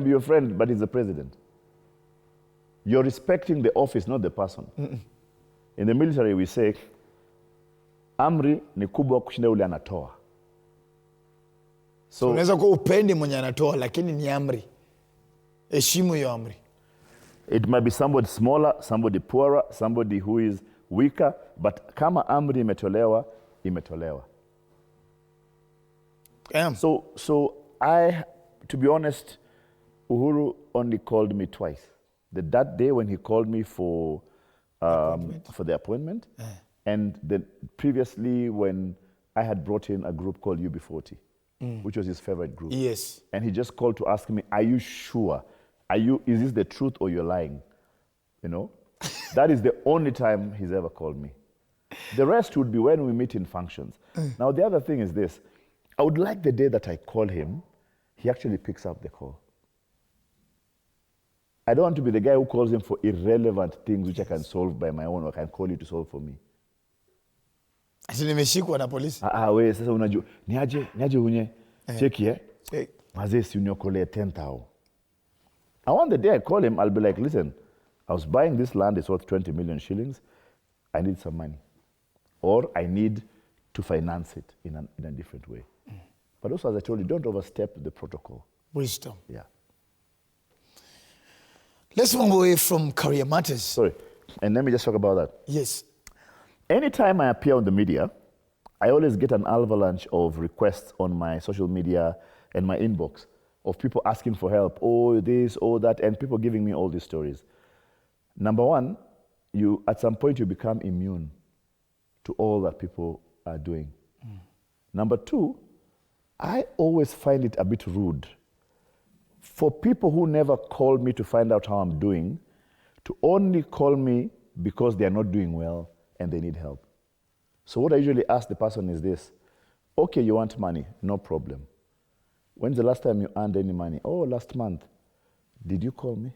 be your friend, but he's the president. You're respecting the office, not the person. In the military, we say, amri ni kubwa kushinda ule anatoa. So unaweza kuwa upendi mwenye anatoa, lakini ni amri. Heshimu hiyo amri. It might be somebody smaller, somebody poorer, somebody who is weaker, but kama amri imetolewa, imetolewa. So to be honest, Uhuru only called me twice. That day when he called me for the appointment, and then previously when I had brought in a group called UB40, which was his favorite group. Yes. And he just called to ask me, are you sure? Is this the truth or you're lying? You know? That is the only time he's ever called me. The rest would be when we meet in functions. Now, the other thing is this. I would like the day that I call him, he actually picks up the call. I don't want to be the guy who calls him for irrelevant things which I can solve by my own or can call you to solve for me. Ati nimeshikwa na polisi. Wewe sasa unajua niaje unye cheki mazee si uniokolee 10,000. I want the day I call him, I'll be like, listen, I was buying this land, it's worth 20 million shillings. I need some money. Or I need to finance it in a different way. But also, as I told you, don't overstep the protocol. Wisdom. Yeah. Let's move away from career matters. Sorry, and let me just talk about that. Yes. Anytime I appear on the media, I always get an avalanche of requests on my social media and my inbox of people asking for help, oh this, oh that, and people giving me all these stories. Number one, at some point you become immune to all that people are doing. Number two, I always find it a bit rude for people who never call me to find out how I'm doing to only call me because they are not doing well and they need help. So what I usually ask the person is this: okay, you want money, no problem. When's the last time you earned any money? Oh, last month. Did you call me?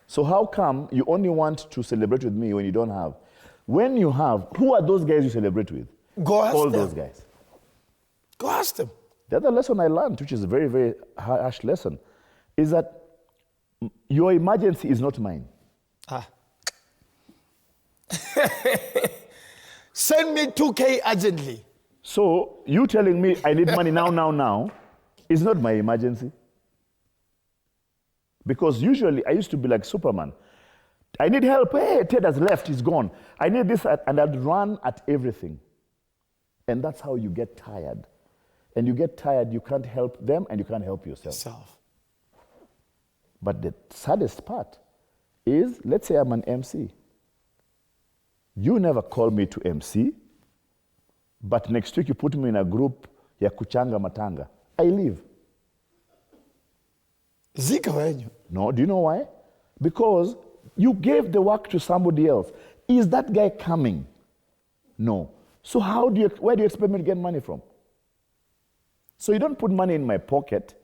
So how come you only want to celebrate with me when you don't have? When you have, who are those guys you celebrate with? Go ask Call them. those guys. Go ask them. The other lesson I learned, which is a very, very harsh lesson, is that your emergency is not mine. Send me 2K urgently. So you telling me I need money now is not my emergency. Because usually I used to be like Superman. I need help. Hey, Ted has left, he's gone. I need this, and I'd run at everything. And that's how you get tired. And you get tired, you can't help them and you can't help yourself. But the saddest part is, let's say I'm an MC. You never call me to MC, but next week you put me in a group ya kuchanga matanga. I leave. Zika wenyu. No, do you know why? Because you gave the work to somebody else. Is that guy coming? No. So where do you expect me to get money from? So you don't put money in my pocket,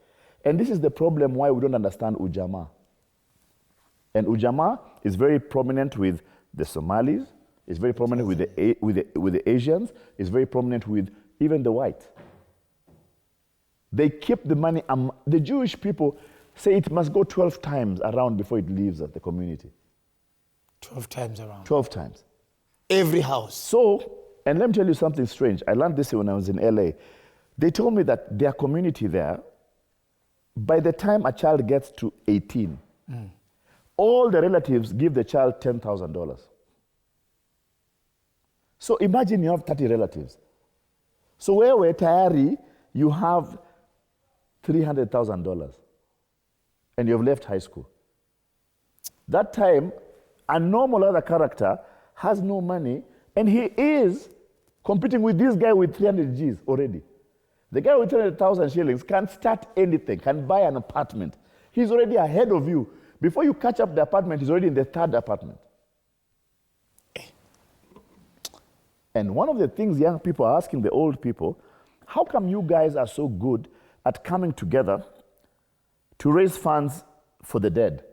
and this is the problem why we don't understand Ujamaa. And Ujamaa is very prominent with the Somalis, it's very prominent with the Asians, it's very prominent with even the whites. They keep the money. The Jewish people say it must go 12 times around before it leaves the community. 12 times around. 12 times. Every house. So, and let me tell you something strange. I learned this when I was in LA. They told me that their community there, by the time a child gets to 18, all the relatives give the child $10,000. So imagine you have 30 relatives. So where we're tayari, you have $300,000 and you've left high school. That time, a normal other character has no money and he is competing with this guy with 300 Gs already. The guy with 300,000 shillings can start anything, can buy an apartment. He's already ahead of you. Before you catch up the apartment, he's already in the third apartment. And one of the things young people are asking the old people, how come you guys are so good at coming together to raise funds for the dead,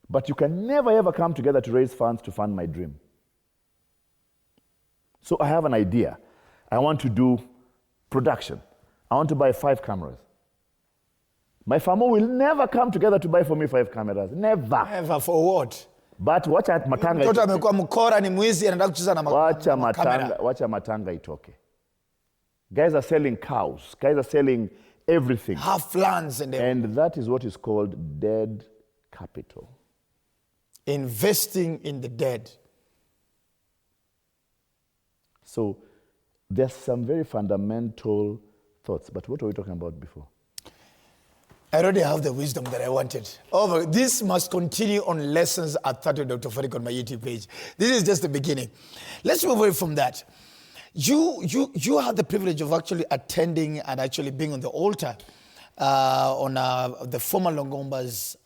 but you can never ever come together to raise funds to fund my dream? So I have an idea. I want to do production. I want to buy 5 cameras. My family will never come together to buy for me 5 cameras. Never. Ever for what? But wacha matanga Mtoto amekuwa mkora, ni mwizi, anataka kucheza na kamera. Wacha matanga itoke. Guys are selling cows. Guys are selling everything. Half lands and that is what is called dead capital. Investing in the dead. So there's some very fundamental thoughts. But what were we talking about before? I already have the wisdom that I wanted. This must continue on Lessons at 30 Dr. Farik on my YouTube page. This is just the beginning. Let's move away from that. You had the privilege of actually attending and actually being on the altar on the former Longomba's